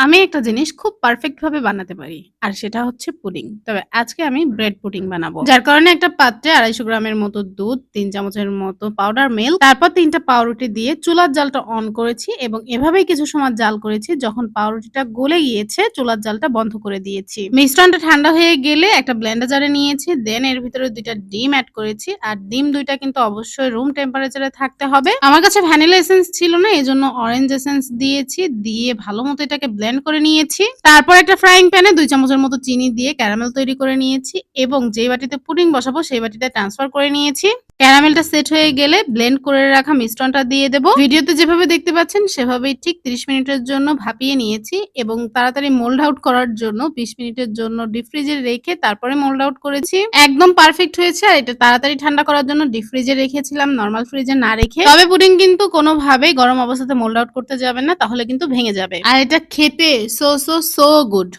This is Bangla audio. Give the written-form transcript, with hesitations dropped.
আমি একটা জিনিস খুব পারফেক্ট ভাবে বানাতে পারি। আর সেটা হচ্ছে পুডিং। তবে আজকে আমি ব্রেড পুডিং বানাবো। যার কারণে একটা পাত্রে ২৫০ গ্রামের মতো দুধ, ৩ চামচের মতো পাউডার মিল্ক, তারপর ৩ টা পাউরুটি দিয়ে চুলার জালটা অন করেছি এবং এভাবেই কিছু সময় জাল করেছি। যখন পাউরুটিটা গলে গিয়েছে, চুলার জালটা বন্ধ করে দিয়েছি। মিশ্রণটা ঠান্ডা হয়ে গেলে একটা ব্লেন্ডার জারে নিয়েছি। দেন এর ভিতরে ২ টা ডিম এড করেছি। আর ডিম ২ টা কিন্তু অবশ্যই রুম টেম্পারেচারে থাকতে হবে। আমার কাছে ভ্যানিলা এসেন্স ছিল না, এজন্য অরেঞ্জ এসেন্স দিয়েছি। দিয়ে ভালোমতো এটাকে ব্লেন্ড করে নিয়েছি। তারপর একটা ফ্রাইং প্যানে ২ চামচের মতো চিনি দিয়ে ক্যারামেল তৈরি করে নিয়েছি এবং যেই বাটিতে পুডিং বসাবো সেই বাটিতে ট্রান্সফার করে নিয়েছি। ক্যারামেলটা সেট হয়ে গেলে ব্লেন্ড করে রাখা মিশ্রণটা দিয়ে দেব। ভিডিওতে যেভাবে দেখতে পাচ্ছেন সেভাবেই ঠিক ৩০ মিনিটের জন্য ভাপিয়ে নিয়েছি এবং তাড়াতাড়ি মোল্ড আউট করার জন্য ২০ মিনিটের জন্য ডিপ ফ্রিজে রেখে তারপরে মোল্ড আউট করেছি। একদম পারফেক্ট হয়েছে। আর এটা তাড়াতাড়ি ঠান্ডা করার জন্য ডিপ ফ্রিজে রেখেছিলাম, নরমাল ফ্রিজে না রেখে। তবে পুডিং কিন্তু কোনোভাবেই গরম অবস্থাতে মোল্ড আউট করতে যাবেন না, তাহলে কিন্তু ভেঙে যাবে। আর এটা খেতে সো গুড।